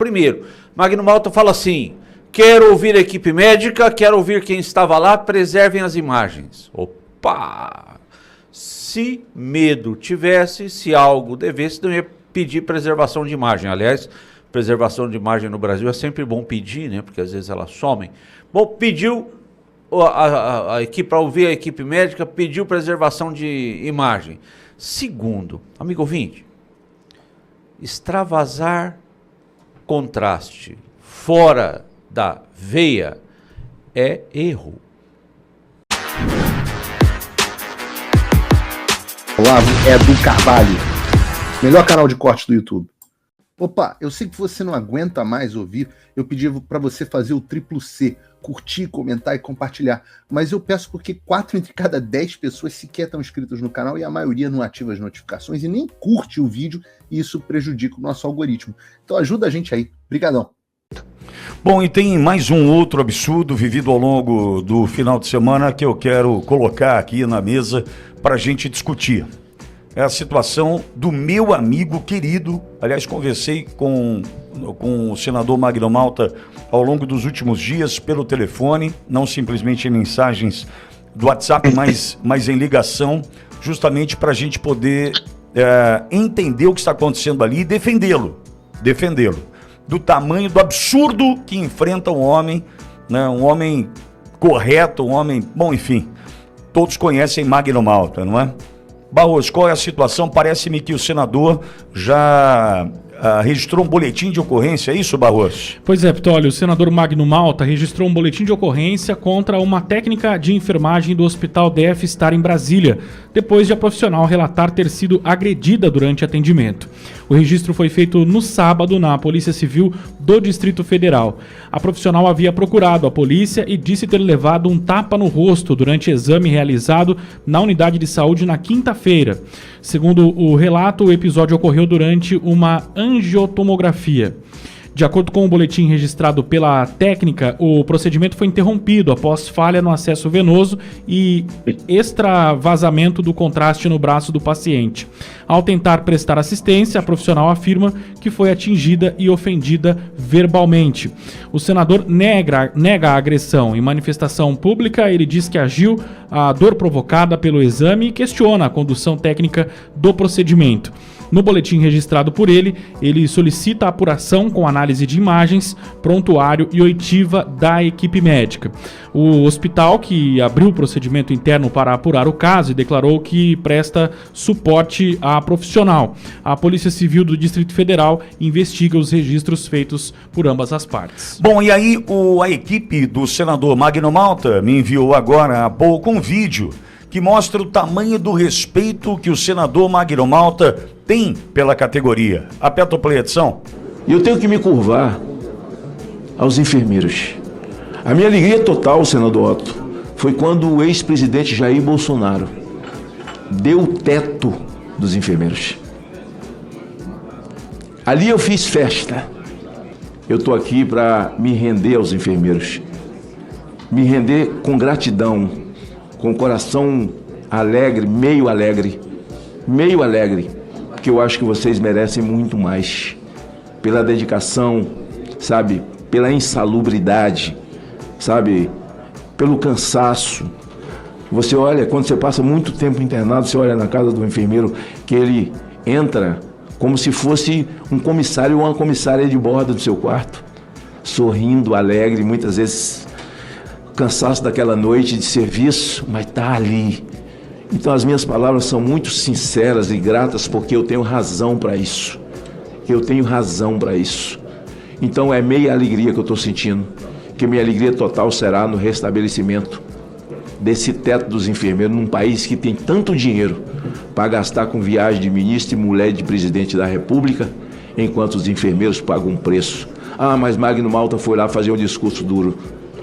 Primeiro, Magno Malta fala assim: quero ouvir a equipe médica, quero ouvir quem estava lá, preservem as imagens. Opa! Se medo tivesse, se algo devesse, não ia pedir preservação de imagem. Aliás, preservação de imagem no Brasil é sempre bom pedir, né? Porque às vezes elas somem. Bom, pediu a equipe, para ouvir a equipe médica, pediu preservação de imagem. Segundo, amigo ouvinte, extravasar contraste fora da veia é erro. Olavo é do Carvalho, melhor canal de corte do YouTube. Opa, eu sei que você não aguenta mais ouvir, eu pedi para você fazer o triplo C, curtir, comentar e compartilhar, mas eu peço porque 4 entre cada 10 pessoas sequer estão inscritas no canal e a maioria não ativa as notificações e nem curte o vídeo, e isso prejudica o nosso algoritmo. Então ajuda a gente aí, brigadão. Bom, e tem mais um outro absurdo vivido ao longo do final de semana que eu quero colocar aqui na mesa para a gente discutir. É a situação do meu amigo querido. Aliás, conversei com o senador Magno Malta ao longo dos últimos dias pelo telefone, não simplesmente em mensagens do WhatsApp, mas em ligação, justamente para a gente poder entender o que está acontecendo ali e defendê-lo. Do tamanho do absurdo que enfrenta um homem, né, um homem correto, um homem... Bom, enfim, todos conhecem Magno Malta, não é? Barros, qual é a situação? Parece-me que o senador já registrou um boletim de ocorrência, é isso, Barros? Pois é, Pitoli, o senador Magno Malta registrou um boletim de ocorrência contra uma técnica de enfermagem do Hospital DF Star em Brasília, depois de a profissional relatar ter sido agredida durante atendimento. O registro foi feito no sábado na Polícia Civil do Distrito Federal. A profissional havia procurado a polícia e disse ter levado um tapa no rosto durante exame realizado na unidade de saúde na quinta-feira. Segundo o relato, o episódio ocorreu durante uma angiotomografia. De acordo com o boletim registrado pela técnica, o procedimento foi interrompido após falha no acesso venoso e extravasamento do contraste no braço do paciente. Ao tentar prestar assistência, a profissional afirma que foi atingida e ofendida verbalmente. O senador nega a agressão. Em manifestação pública, ele diz que agiu à dor provocada pelo exame e questiona a condução técnica do procedimento. No boletim registrado por ele, ele solicita a apuração com análise de imagens, prontuário e oitiva da equipe médica. O hospital, que abriu o procedimento interno para apurar o caso e declarou que presta suporte à profissional. A Polícia Civil do Distrito Federal investiga os registros feitos por ambas as partes. Bom, e aí a equipe do senador Magno Malta me enviou agora há pouco um vídeo que mostra o tamanho do respeito que o senador Magno Malta tem pela categoria. Aperta o play, edição. E eu tenho que me curvar aos enfermeiros. A minha alegria total, senador Otto, foi quando o ex-presidente Jair Bolsonaro deu o teto dos enfermeiros. Ali eu fiz festa. Eu estou aqui para me render aos enfermeiros. Me render com gratidão, com o coração alegre, meio alegre, porque eu acho que vocês merecem muito mais, pela dedicação, sabe, pela insalubridade, sabe, pelo cansaço. Você olha, quando você passa muito tempo internado, você olha na casa do enfermeiro que ele entra como se fosse um comissário ou uma comissária de bordo do seu quarto, sorrindo, alegre, muitas vezes cansaço daquela noite de serviço, mas está ali. Então as minhas palavras são muito sinceras e gratas porque eu tenho razão para isso. Então é meia alegria que eu estou sentindo, que minha alegria total será no restabelecimento desse teto dos enfermeiros num país que tem tanto dinheiro para gastar com viagem de ministro e mulher de presidente da República, enquanto os enfermeiros pagam um preço. Ah, mas Magno Malta foi lá fazer um discurso duro.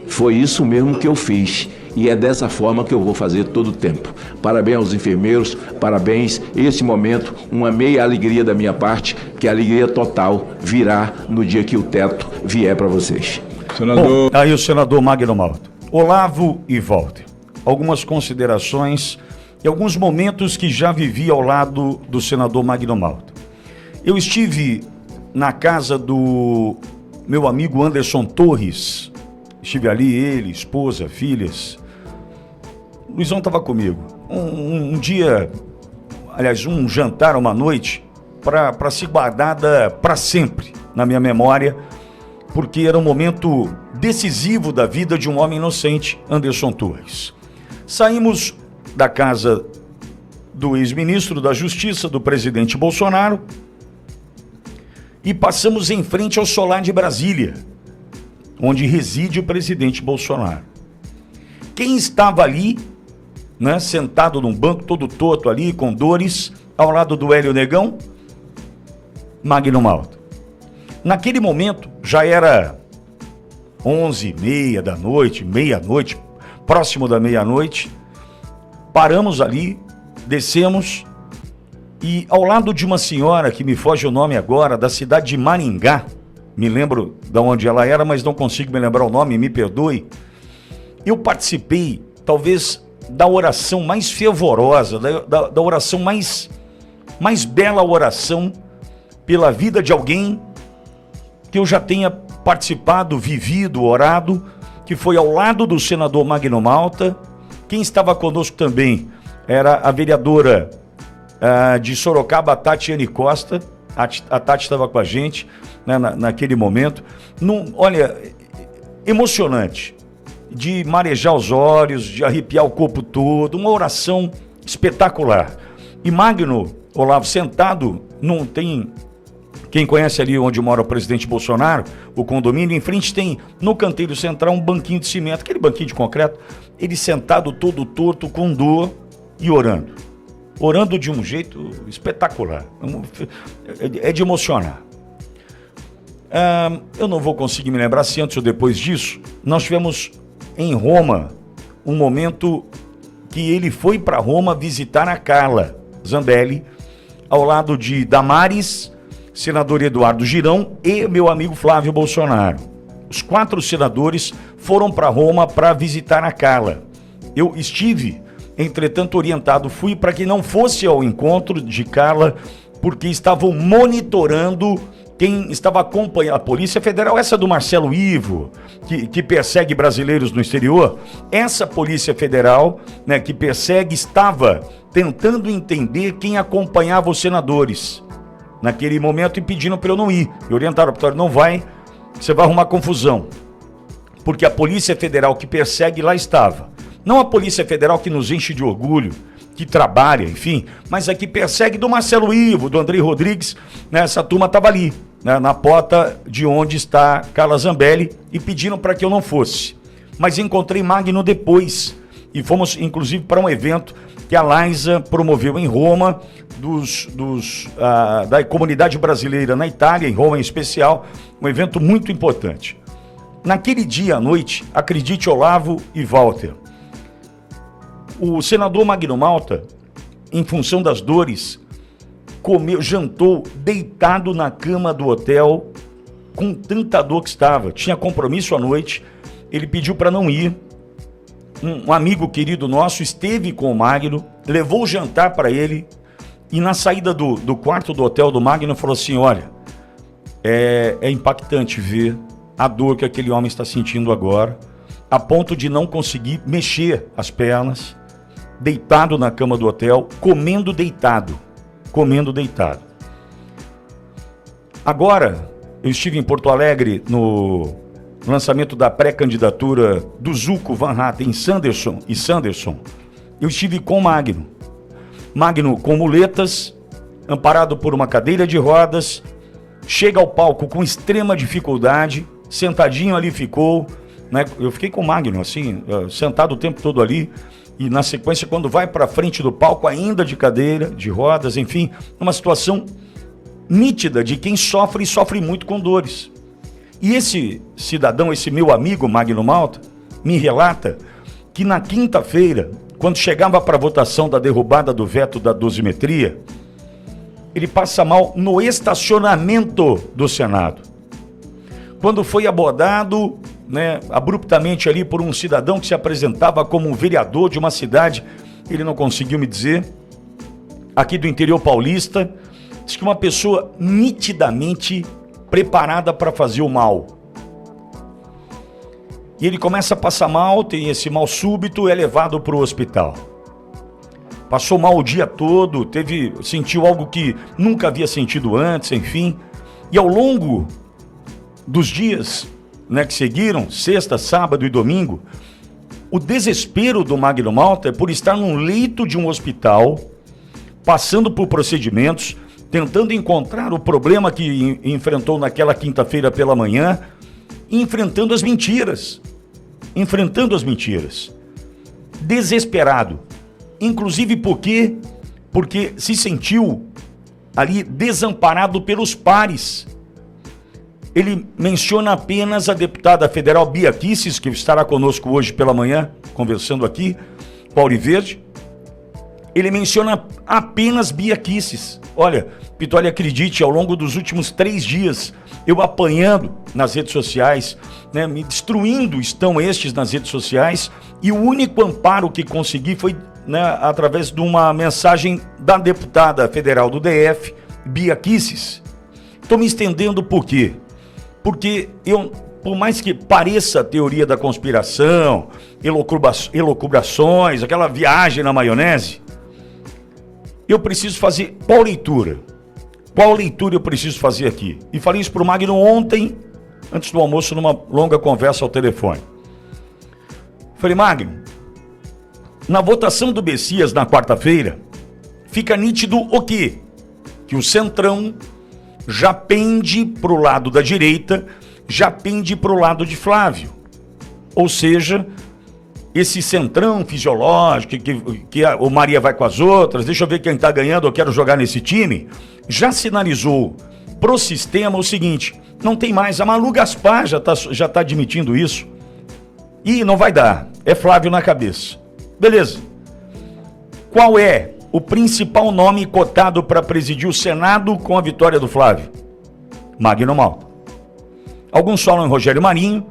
Foi isso mesmo que eu fiz. E é dessa forma que eu vou fazer todo o tempo. Parabéns aos enfermeiros, parabéns. Esse momento, uma meia alegria da minha parte, que a alegria total virá no dia que o teto vier para vocês. Senador... Bom, aí o senador Magno Malta. Olavo e Walter, algumas considerações e alguns momentos que já vivi ao lado do senador Magno Malta. Eu estive na casa do meu amigo Anderson Torres. Estive ali, ele, esposa, filhas. O Luizão estava comigo. Um dia, aliás, um jantar, uma noite, para ser guardada para sempre na minha memória, porque era um momento decisivo da vida de um homem inocente, Anderson Torres. Saímos da casa do ex-ministro da Justiça, do presidente Bolsonaro, e passamos em frente ao solar de Brasília, onde reside o presidente Bolsonaro. Quem estava ali, né, sentado num banco todo torto ali, com dores, ao lado do Hélio Negão? Magno Malta. Naquele momento, já era 11h30 da noite, meia-noite, próximo da meia-noite, paramos ali, descemos, e ao lado de uma senhora, que me foge o nome agora, da cidade de Maringá, me lembro de onde ela era, mas não consigo me lembrar o nome, me perdoe, eu participei, talvez, da oração mais fervorosa, da oração mais bela oração pela vida de alguém que eu já tenha participado, vivido, orado, que foi ao lado do senador Magno Malta. Quem estava conosco também era a vereadora de Sorocaba, Tatiane Costa. A Tati estava com a gente, né, naquele momento. Olha, emocionante, de marejar os olhos, de arrepiar o corpo todo, uma oração espetacular. E Magno, Olavo, sentado, não tem... Quem conhece ali onde mora o presidente Bolsonaro, o condomínio, em frente tem, no canteiro central, um banquinho de cimento, aquele banquinho de concreto, ele sentado todo torto, com dor e orando. Orando de um jeito espetacular. É de emocionar. Eu não vou conseguir me lembrar se antes ou depois disso, nós tivemos em Roma um momento que ele foi para Roma visitar a Carla Zambelli, ao lado de Damares, senador Eduardo Girão e meu amigo Flávio Bolsonaro. Os 4 senadores foram para Roma para visitar a Carla. Eu estive, entretanto, orientado, fui para que não fosse ao encontro de Carla, porque estavam monitorando quem estava acompanhando a Polícia Federal, essa do Marcelo Ivo, que persegue brasileiros no exterior. Essa Polícia Federal, né, que persegue, estava tentando entender quem acompanhava os senadores naquele momento e pedindo para eu não ir. E orientaram, não vai, você vai arrumar confusão. Porque a Polícia Federal que persegue lá estava. Não a Polícia Federal que nos enche de orgulho, que trabalha, enfim, mas a que persegue do Marcelo Ivo, do Andrei Rodrigues, né, essa turma estava ali, né, na porta de onde está Carla Zambelli, e pediram para que eu não fosse. Mas encontrei Magno depois, e fomos inclusive para um evento que a Laisa promoveu em Roma, da comunidade brasileira na Itália, em Roma em especial, um evento muito importante. Naquele dia à noite, acredite, Olavo e Walter, o senador Magno Malta, em função das dores, jantou deitado na cama do hotel, com tanta dor que estava, tinha compromisso à noite, ele pediu para não ir. Um amigo querido nosso esteve com o Magno, levou o jantar para ele, e na saída do quarto do hotel do Magno falou assim, olha, é impactante ver a dor que aquele homem está sentindo agora, a ponto de não conseguir mexer as pernas, deitado na cama do hotel, comendo deitado. Agora, eu estive em Porto Alegre no lançamento da pré-candidatura do Zuco, Van Hatten e Sanderson. Eu estive com Magno com muletas, amparado por uma cadeira de rodas, chega ao palco com extrema dificuldade, sentadinho ali ficou, né? Eu fiquei com o Magno, assim, sentado o tempo todo ali, e na sequência, quando vai para frente do palco, ainda de cadeira, de rodas, enfim, uma situação nítida de quem sofre e sofre muito com dores. E esse cidadão, esse meu amigo Magno Malta, me relata que na quinta-feira, quando chegava para a votação da derrubada do veto da dosimetria, ele passa mal no estacionamento do Senado. Quando foi abordado, né, abruptamente ali por um cidadão que se apresentava como um vereador de uma cidade, ele não conseguiu me dizer, aqui do interior paulista, diz que uma pessoa nitidamente preparada para fazer o mal. E ele começa a passar mal, tem esse mal súbito, é levado para o hospital. Passou mal o dia todo, sentiu algo que nunca havia sentido antes, enfim. E ao longo dos dias, né, que seguiram, sexta, sábado e domingo, o desespero do Magno Malta é por estar num leito de um hospital, passando por procedimentos, tentando encontrar o problema que enfrentou naquela quinta-feira pela manhã, enfrentando as mentiras. Desesperado. Inclusive porque se sentiu ali desamparado pelos pares. Ele menciona apenas a deputada federal Bia Kicis, que estará conosco hoje pela manhã, conversando aqui, com a Auriverde. Ele menciona apenas Bia Kicis. Olha, Pitoli, acredite, ao longo dos últimos 3 dias, eu apanhando nas redes sociais, né, me destruindo estão estes nas redes sociais, e o único amparo que consegui foi, né, através de uma mensagem da deputada federal do DF, Bia Kicis. Estou me estendendo por quê? Porque por mais que pareça teoria da conspiração, elucubrações, aquela viagem na maionese, eu preciso fazer qual leitura? Qual leitura eu preciso fazer aqui? E falei isso para o Magno ontem, antes do almoço, numa longa conversa ao telefone. Falei, Magno, na votação do Bessias na quarta-feira, fica nítido o quê? Que o Centrão já pende para o lado da direita, já pende para o lado de Flávio. Ou seja, esse centrão fisiológico, que o Maria vai com as outras, deixa eu ver quem está ganhando, eu quero jogar nesse time, já sinalizou pro sistema o seguinte, não tem mais, a Malu Gaspar já tá admitindo isso, e não vai dar, é Flávio na cabeça. Beleza. Qual é o principal nome cotado para presidir o Senado com a vitória do Flávio? Magno Malta. Alguns falam em Rogério Marinho,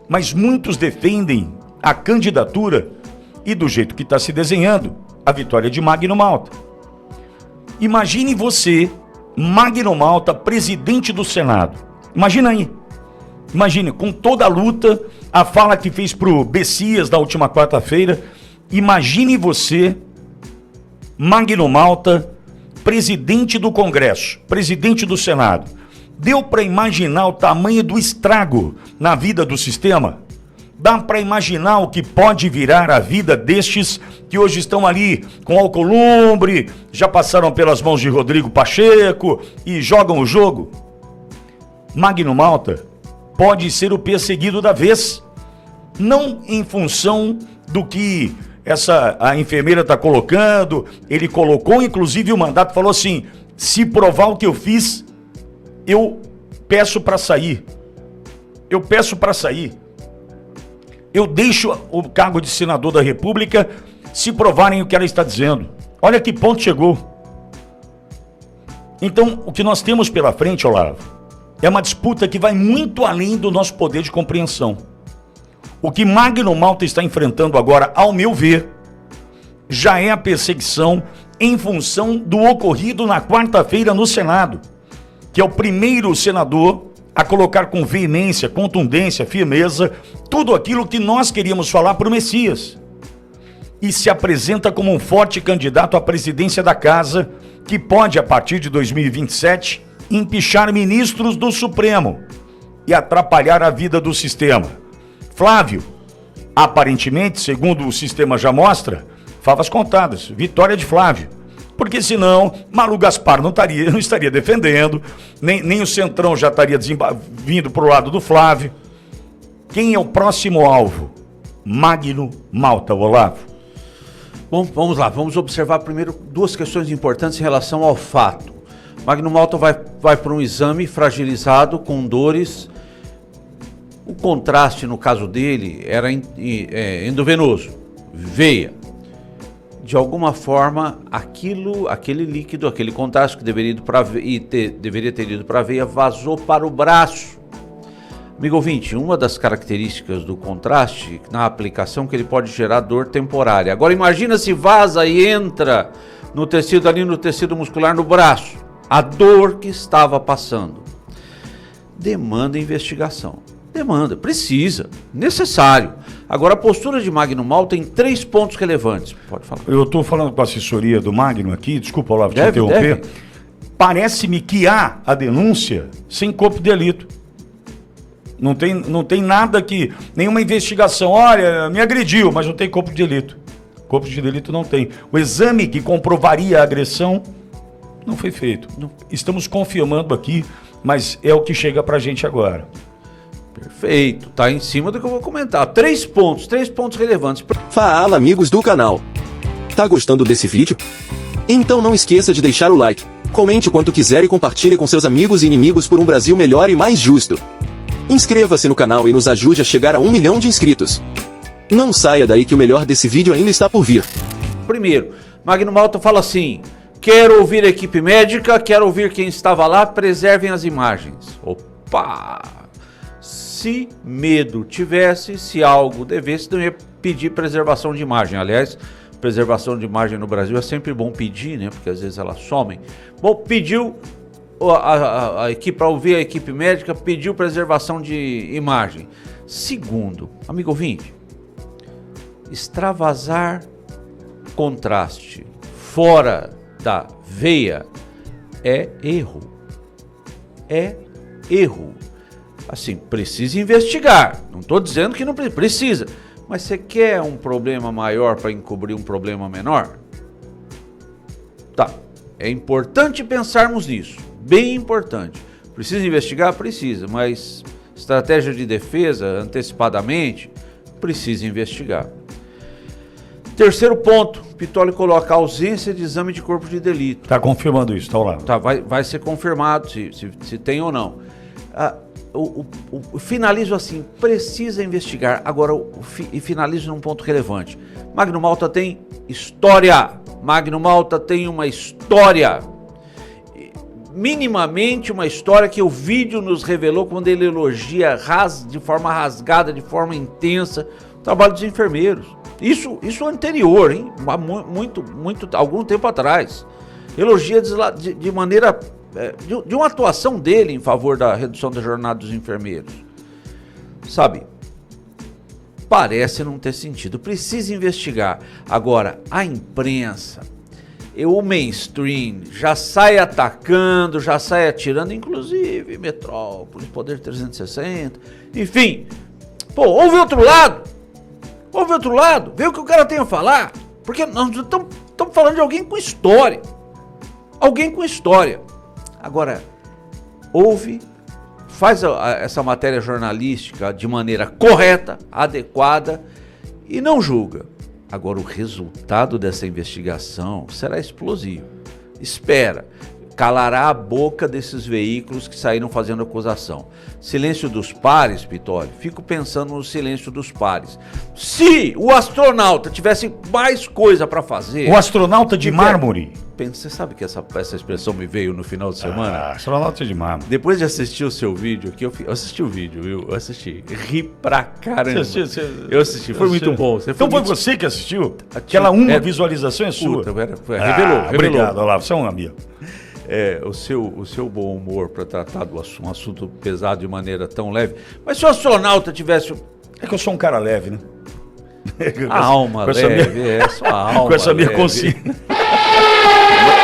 mas muitos defendem a candidatura e, do jeito que está se desenhando, a vitória de Magno Malta. Imagine você, Magno Malta, presidente do Senado. Imagina aí. Imagine, com toda a luta, a fala que fez pro Bessias na última quarta-feira. Imagine você, Magno Malta, presidente do Congresso, presidente do Senado. Deu para imaginar o tamanho do estrago na vida do sistema? Dá para imaginar o que pode virar a vida destes que hoje estão ali com Alcolumbre, já passaram pelas mãos de Rodrigo Pacheco e jogam o jogo? Magno Malta pode ser o perseguido da vez, não em função do que a enfermeira está colocando. Ele colocou inclusive o mandato, falou assim, se provar o que eu fiz, eu peço para sair. Eu deixo o cargo de senador da República se provarem o que ela está dizendo. Olha que ponto chegou. Então, o que nós temos pela frente, Olavo, é uma disputa que vai muito além do nosso poder de compreensão. O que Magno Malta está enfrentando agora, ao meu ver, já é a perseguição em função do ocorrido na quarta-feira no Senado, que é o primeiro senador a colocar com veemência, contundência, firmeza, tudo aquilo que nós queríamos falar para o Messias. E se apresenta como um forte candidato à presidência da Casa, que pode, a partir de 2027, empichar ministros do Supremo e atrapalhar a vida do sistema. Flávio, aparentemente, segundo o sistema já mostra, favas contadas, vitória de Flávio. Porque senão, Malu Gaspar não estaria defendendo, nem o Centrão já estaria vindo para o lado do Flávio. Quem é o próximo alvo? Magno Malta, Olavo. Bom, vamos lá, vamos observar primeiro 2 questões importantes em relação ao fato. Magno Malta vai para um exame fragilizado, com dores. O contraste, no caso dele, era endovenoso, veia. De alguma forma, aquele líquido, aquele contraste que deveria ter ido para a veia, vazou para o braço. Amigo ouvinte, uma das características do contraste na aplicação é que ele pode gerar dor temporária. Agora imagina se vaza e entra no tecido muscular no braço, a dor que estava passando. demanda investigação. Demanda, precisa, necessário. Agora, a postura de Magno Malta tem 3 pontos relevantes. Pode falar. Eu estou falando com a assessoria do Magno aqui, desculpa, Olavo, te Deve. interromper. Parece-me que há a denúncia sem corpo de delito. Não tem nada que... Nenhuma investigação. Olha, me agrediu, mas não tem corpo de delito. Corpo de delito não tem. O exame que comprovaria a agressão não foi feito. Não. Estamos confirmando aqui, mas é o que chega pra gente agora. Perfeito, tá em cima do que eu vou comentar. 3 pontos relevantes. Fala, amigos do canal. Tá gostando desse vídeo? Então não esqueça de deixar o like, comente o quanto quiser e compartilhe com seus amigos e inimigos por um Brasil melhor e mais justo. Inscreva-se no canal e nos ajude a chegar a 1 milhão de inscritos. Não saia daí que o melhor desse vídeo ainda está por vir. Primeiro, Magno Malta fala assim: quero ouvir a equipe médica, quero ouvir quem estava lá, preservem as imagens. Opa! Se medo tivesse, se algo devesse, não ia pedir preservação de imagem. Aliás, preservação de imagem no Brasil é sempre bom pedir, né? Porque às vezes elas somem. Bom, pediu a equipe, para ouvir a equipe médica, pediu preservação de imagem. Segundo, amigo ouvinte, extravasar contraste fora da veia é erro. É erro. Assim, precisa investigar. Não estou dizendo que não precisa. Mas você quer um problema maior para encobrir um problema menor? Tá. É importante pensarmos nisso. Bem importante. Precisa investigar? Precisa. Mas estratégia de defesa, antecipadamente, precisa investigar. Terceiro ponto. Pitoli coloca a ausência de exame de corpo de delito. Está confirmando isso, está lá. Tá, vai ser confirmado se tem ou não. Finalizo assim, precisa investigar. Agora, finalizo num ponto relevante. Magno Malta tem história. Magno Malta tem uma história. Minimamente uma história que o vídeo nos revelou quando ele elogia de forma rasgada, de forma intensa, o trabalho dos enfermeiros. Isso anterior, hein? Algum tempo atrás. Elogia de maneira... De uma atuação dele em favor da redução da jornada dos enfermeiros. Sabe, parece não ter sentido, precisa investigar. Agora, a imprensa, o mainstream, já sai atacando, já sai atirando, inclusive Metrópolis, Poder 360, enfim. Pô, ouve outro lado, vê o que o cara tem a falar, porque nós estamos falando de alguém com história. Agora, faz essa matéria jornalística de maneira correta, adequada e não julga. Agora, o resultado dessa investigação será explosivo. Espera, calará a boca desses veículos que saíram fazendo acusação. Silêncio dos pares, Pitoli, fico pensando no silêncio dos pares. Se o astronauta tivesse mais coisa para fazer... O astronauta de mármore... Você sabe que essa expressão me veio no final de semana? Astronauta de mármore. Depois de assistir o seu vídeo aqui, eu assisti o vídeo, viu? Eu assisti. Ri pra caramba. Eu assisti, foi muito bom. Então foi você que assistiu? Aquela visualização é sua. Revelou. Obrigado, Olavo, você é um amigo. O seu bom humor para tratar de um assunto pesado de maneira tão leve. Mas se o astronauta tivesse... É que eu sou um cara leve, né? A alma leve, só a alma com essa minha consciência.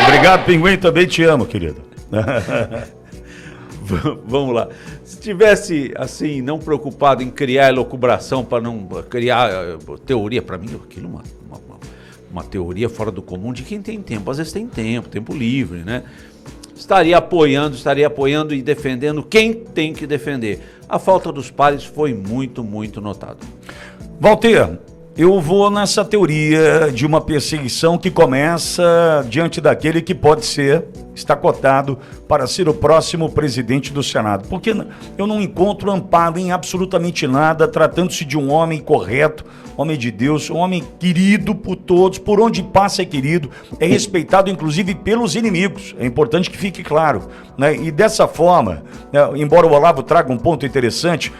Obrigado, Pinguim, também te amo, querido. Vamos lá. Se tivesse, assim, não preocupado em criar elucubração para não criar teoria, para mim, aquilo é uma teoria fora do comum de quem tem tempo. Às vezes tem tempo livre, né? Estaria apoiando e defendendo quem tem que defender. A falta dos pares foi muito, muito notada. Walter, eu vou nessa teoria de uma perseguição que começa diante daquele que pode está cotado para ser o próximo presidente do Senado. Porque eu não encontro amparo em absolutamente nada, tratando-se de um homem correto, homem de Deus, um homem querido por todos, por onde passa é querido, é respeitado inclusive pelos inimigos. É importante que fique claro, né? E dessa forma, embora o Olavo traga um ponto interessante,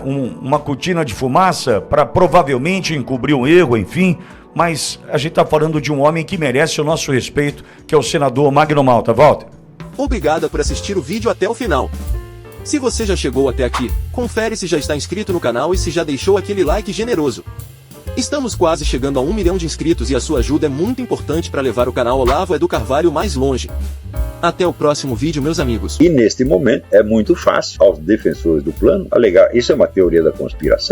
uma cortina de fumaça para provavelmente encobrir um erro, enfim, mas a gente está falando de um homem que merece o nosso respeito, que é o senador Magno Malta. Walter. Obrigado por assistir o vídeo até o final. Se você já chegou até aqui, confere se já está inscrito no canal e se já deixou aquele like generoso. Estamos quase chegando a 1 milhão de inscritos e a sua ajuda é muito importante para levar o canal Olavo Edu Carvalho mais longe. Até o próximo vídeo, meus amigos. E neste momento é muito fácil aos defensores do plano alegar isso é uma teoria da conspiração.